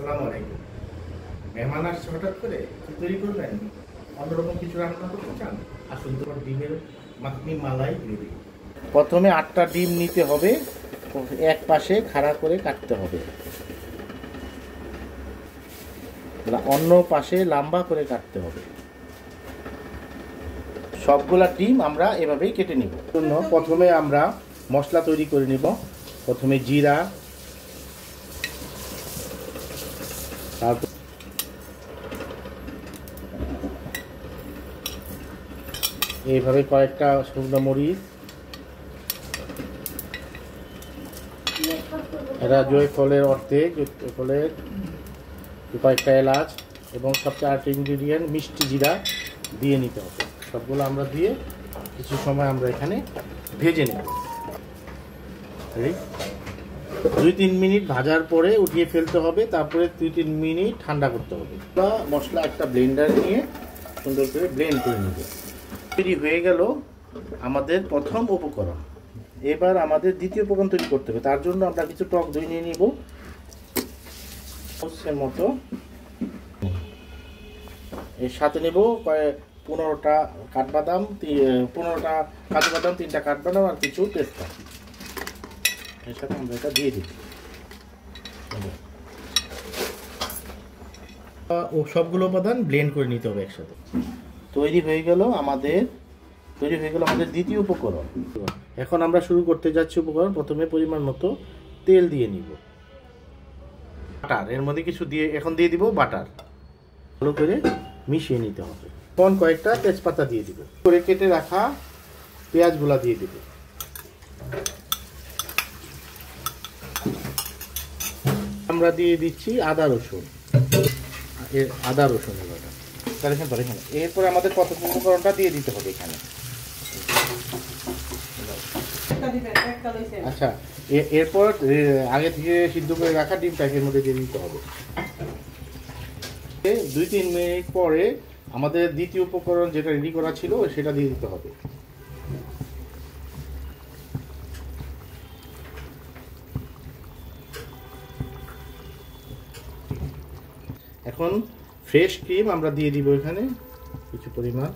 আসসালামু আলাইকুম। মেহমান আসছে হঠাৎ করে কি তৈরি করবেন? অন্যরকম কিছু রান্না করতে চান? আসুন তোমার ডিমের মাখনি মালাই গ্রেভি। প্রথমে 8টা ডিম নিতে হবে, এক পাশে খাড়া করে কাটতে হবে, অন্য পাশে লম্বা করে কাটতে হবে। সবগুলা ডিম আমরা এভাবেই কেটে নিব। জন্য প্রথমে আমরা মশলা তৈরি করে নিব। প্রথমে জিরা, তারপর এইভাবে কয়েকটা শুকনো মরিচ, এটা জয়ফলের অর্ধেক, জয়ফলের কয়েকটা এলাচ এবং সবচেয়ে আরেকটা ইনগ্রিডিয়েন্ট মিষ্টি জিরা দিয়ে নিতে হবে। সবগুলো আমরা দিয়ে কিছু সময় আমরা এখানে ভেজে নেব। 2-3 মিনিট ভাজার পরে উঠিয়ে ফেলতে হবে, তারপরে 2-3 মিনিট ঠান্ডা করতে হবে। মশলা একটা ব্লেন্ডার নিয়ে সুন্দর করে ব্লেন্ড করে নেব। তৈরি হয়ে গেল আমাদের প্রথম উপকরণ। এবার আমাদের দ্বিতীয় উপকরণ তৈরি করতে হবে। তার জন্য আমরা কিছু টক দই নিয়ে নিব, মতো। এর সাথে নেব 15টা কাঠবাদাম, 15টা কাজু বাদাম, 3টা কাঠবাদাম আর কিছু পেস্তা। এর সাথে আমরা এটা দিয়ে দিই। ও সবগুলো উপাদান ব্লেন্ড করে নিতে হবে একসাথে। তৈরি হয়ে গেল আমাদের দ্বিতীয় উপকরণ। এখন আমরা শুরু করতে যাচ্ছি উপকরণ। প্রথমে পরিমাণ মতো তেল দিয়ে নিব, বাটার এর মধ্যে কিছু দিয়ে এখন দিয়ে দিব বাটার। ভালো করে মিশিয়ে নিতে হবে। এখন কয়েকটা তেজপাতা দিয়ে দিব, করে কেটে রাখা পেঁয়াজগুলা দিয়ে দিব। আমরা দিয়ে দিচ্ছি আদা রসুন। এরপর আমাদের প্রথম উপকরণটা দিয়ে দিতে হবে এখানে। আচ্ছা, এরপর আগে থেকে সিদ্ধ করে রাখা ডিম প্যাকের মধ্যে দিয়ে দিতে হবে। 2-3 মিনিট পরে আমাদের দ্বিতীয় উপকরণ যেটা রেডি করা ছিল সেটা দিয়ে দিতে হবে। এখন ফ্রেশ ক্রিম আমরা দিয়ে দিব এখানে কিছু পরিমাণ।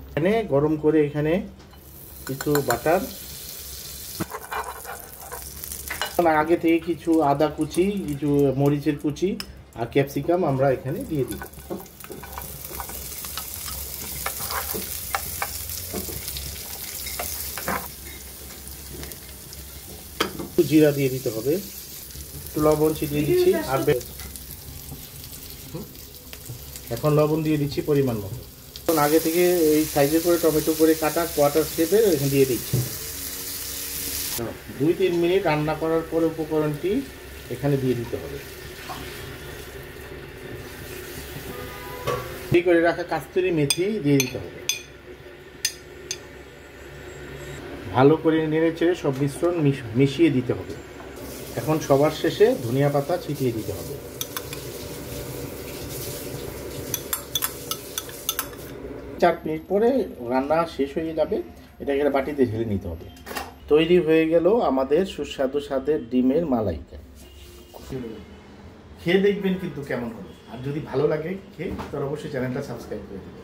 এখানে গরম করে এখানে কিছু বাটার, আগে থেকে কিছু আদা কুচি, কিছু মরিচের কুচি আর ক্যাপসিকাম আমরা এখানে দিয়ে দিব। জিরা দিয়ে দিতে হবে, একটু লবণ ছিটিয়ে দিচ্ছি। আর এখন লবণ দিয়ে দিচ্ছি পরিমাণ মতো। আগে থেকে এই সাইজের করে টমেটো করে কাটা কোয়ার্টার শেপের এখানে দিয়ে দিচ্ছি। 2-3 মিনিট রান্না করার পরে উপকরণটি এখানে দিয়ে দিতে হবে। এই করে রাখা কাস্তুরি মেথি দিয়ে দিতে হবে। ভালো করে নেড়ে চেড়ে সব মিশ্রণ মিশিয়ে দিতে হবে। এখন সবার শেষে ধনিয়া পাতা ছিটিয়ে দিতে হবে। চার মিনিট পরে রান্না শেষ হয়ে যাবে। এটাকে বাটিতে ঢেলে নিতে হবে। তৈরি হয়ে গেল আমাদের সুস্বাদু স্বাদের ডিমের মালাইকা। খেয়ে দেখবেন কিন্তু কেমন হলো। আর যদি ভালো লাগে খেয়ে তো অবশ্যই চ্যানেলটা সাবস্ক্রাইব করে দেবেন।